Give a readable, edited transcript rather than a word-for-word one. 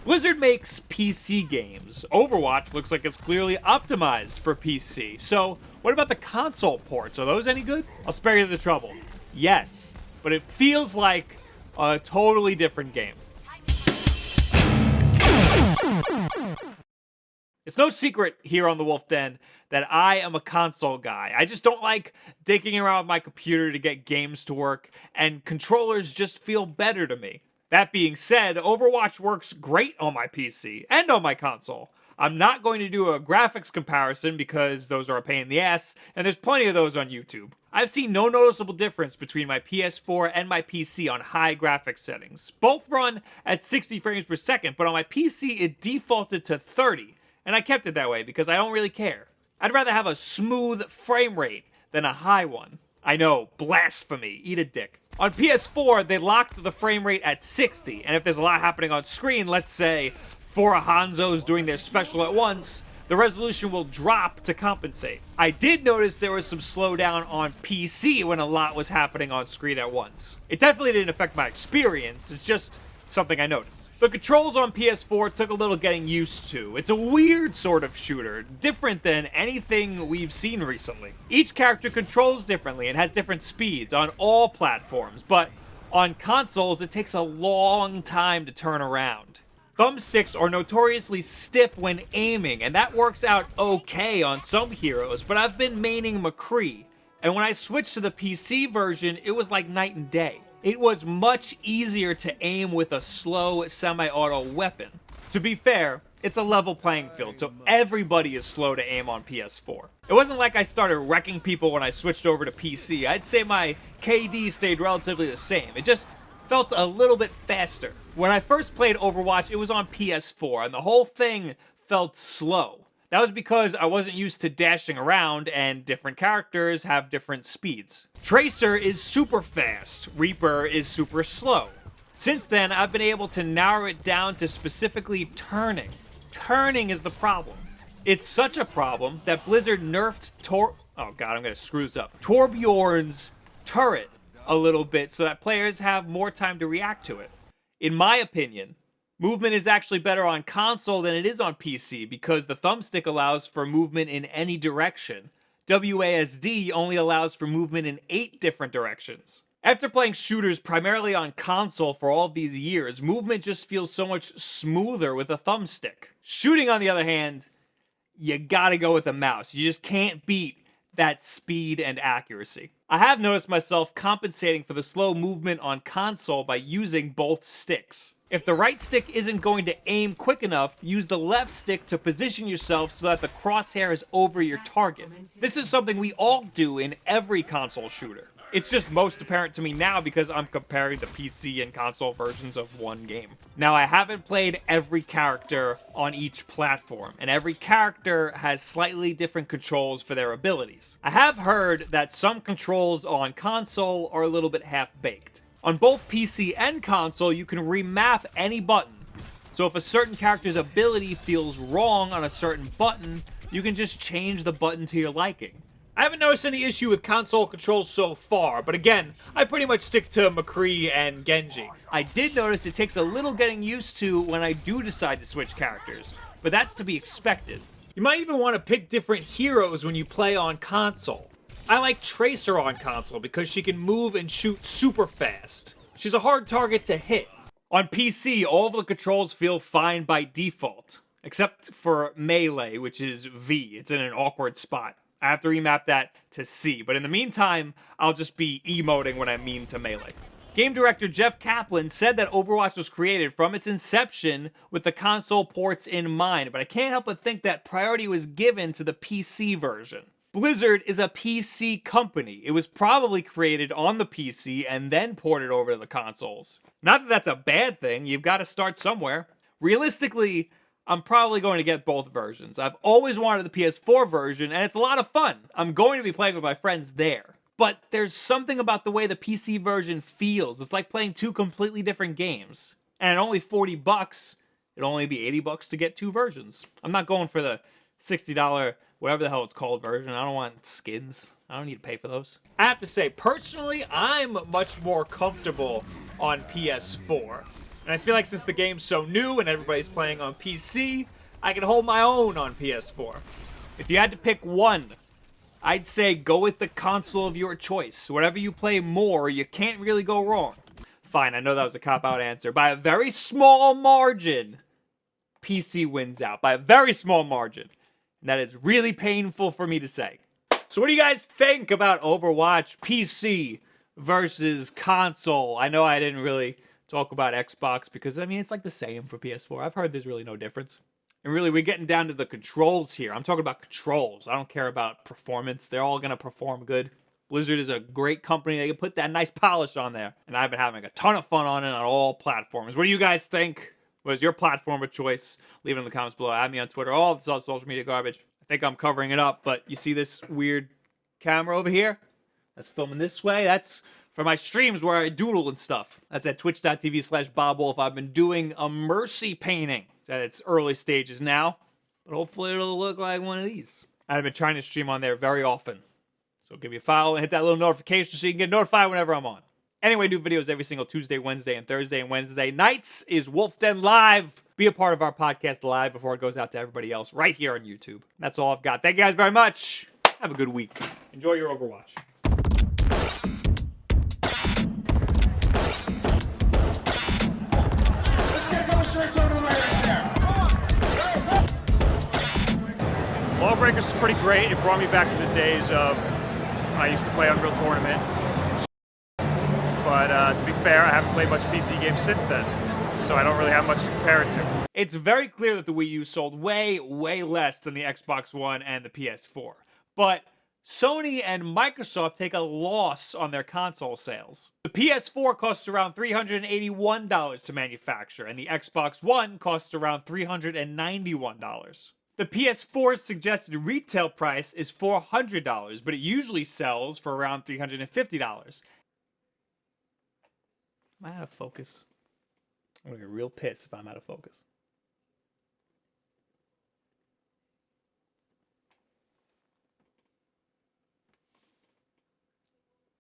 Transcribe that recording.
Blizzard makes PC games. Overwatch looks like it's clearly optimized for PC. So, what about the console ports? Are those any good? I'll spare you the trouble. Yes, but it feels like a totally different game. It's no secret here on the Wulff Den that I am a console guy. I just don't like digging around with my computer to get games to work, and controllers just feel better to me. That being said, Overwatch works great on my PC and on my console. I'm not going to do a graphics comparison because those are a pain in the ass, and there's plenty of those on YouTube. I've seen no noticeable difference between my PS4 and my PC on high graphics settings. Both run at 60 frames per second, but on my PC it defaulted to 30, and I kept it that way because I don't really care. I'd rather have a smooth frame rate than a high one. I know, blasphemy, eat a dick. On PS4, they locked the frame rate at 60, and if there's a lot happening on screen, let's say 4 Hanzos doing their special at once, the resolution will drop to compensate. I did notice there was some slowdown on PC when a lot was happening on screen at once. It definitely didn't affect my experience, it's just something I noticed. The controls on PS4 took a little getting used to. It's a weird sort of shooter, different than anything we've seen recently. Each character controls differently and has different speeds on all platforms, but on consoles it takes a long time to turn around. Thumbsticks are notoriously stiff when aiming, and that works out okay on some heroes, but I've been maining McCree, and when I switched to the PC version, it was like night and day. It was much easier to aim with a slow semi-auto weapon. To be fair, it's a level playing field, so everybody is slow to aim on PS4. It wasn't like I started wrecking people when I switched over to PC. I'd say my KD stayed relatively the same. It just felt a little bit faster. When I first played Overwatch, it was on PS4, and the whole thing felt slow. That was because I wasn't used to dashing around, and different characters have different speeds. Tracer is super fast, Reaper is super slow. Since then, I've been able to narrow it down to specifically turning. Turning is the problem. It's such a problem that Blizzard nerfed Torbjorn's turret a little bit so that players have more time to react to it. In my opinion, movement is actually better on console than it is on PC because the thumbstick allows for movement in any direction. WASD only allows for movement in 8 different directions. After playing shooters primarily on console for all of these years, movement just feels so much smoother with a thumbstick. Shooting, on the other hand, you gotta go with a mouse. You just can't beat that speed and accuracy. I have noticed myself compensating for the slow movement on console by using both sticks. If the right stick isn't going to aim quick enough, use the left stick to position yourself so that the crosshair is over your target. This is something we all do in every console shooter. It's just most apparent to me now because I'm comparing the PC and console versions of one game. Now, I haven't played every character on each platform, and every character has slightly different controls for their abilities. I have heard that some controls on console are a little bit half-baked. On both PC and console, you can remap any button. So if a certain character's ability feels wrong on a certain button, you can just change the button to your liking. I haven't noticed any issue with console controls so far, but again, I pretty much stick to McCree and Genji. I did notice it takes a little getting used to when I do decide to switch characters, but that's to be expected. You might even want to pick different heroes when you play on console. I like Tracer on console because she can move and shoot super fast. She's a hard target to hit. On PC, all of the controls feel fine by default, except for melee, which is V. It's in an awkward spot. I have to remap that to C, but in the meantime, I'll just be emoting when I mean to melee. Game director Jeff Kaplan said that Overwatch was created from its inception with the console ports in mind, but I can't help but think that priority was given to the PC version. Blizzard is a PC company. It was probably created on the PC and then ported over to the consoles. Not that that's a bad thing, you've got to start somewhere. Realistically, I'm probably going to get both versions. I've always wanted the PS4 version, and it's a lot of fun. I'm going to be playing with my friends there. But there's something about the way the PC version feels. It's like playing 2 completely different games. And at only $40, it'll only be $80 to get 2 versions. I'm not going for the $60, whatever the hell it's called, version. I don't want skins. I don't need to pay for those. I have to say, personally, I'm much more comfortable on PS4. And I feel like since the game's so new and everybody's playing on PC, I can hold my own on PS4. If you had to pick one, I'd say go with the console of your choice. Whatever you play more, you can't really go wrong. Fine, I know that was a cop-out answer. By a very small margin, PC wins out. By a very small margin. And that is really painful for me to say. So what do you guys think about Overwatch PC versus console? I know I didn't really talk about Xbox because, I mean, it's like the same for PS4. I've heard there's really no difference. And really, we're getting down to the controls here. I'm talking about controls. I don't care about performance. They're all going to perform good. Blizzard is a great company. They can put that nice polish on there. And I've been having a ton of fun on it on all platforms. What do you guys think? What is your platform of choice? Leave it in the comments below. Add me on Twitter. All this other social media garbage. I think I'm covering it up, but you see this weird camera over here? That's filming this way. That's for my streams where I doodle and stuff. That's at twitch.tv/BobWulff. I've been doing a mercy painting. It's at its early stages now, but hopefully it'll look like one of these. I've been trying to stream on there very often. So give me a follow and hit that little notification so you can get notified whenever I'm on. Anyway, I do videos every single Tuesday, Wednesday, and Thursday. And Wednesday nights is Wulff Den Live. Be a part of our podcast live before it goes out to everybody else right here on YouTube. That's all I've got. Thank you guys very much. Have a good week. Enjoy your Overwatch. Lawbreakers is pretty great. It brought me back to the days of I used to play Unreal Tournament. But to be fair, I haven't played much PC games since then, so I don't really have much to compare it to. It's very clear that the Wii U sold way, way less than the Xbox One and the PS4. But Sony and Microsoft take a loss on their console sales. The PS4 costs around $381 to manufacture, and the Xbox One costs around $391. The PS4's suggested retail price is $400, but it usually sells for around $350. Am I out of focus? I'm gonna get real pissed if I'm out of focus.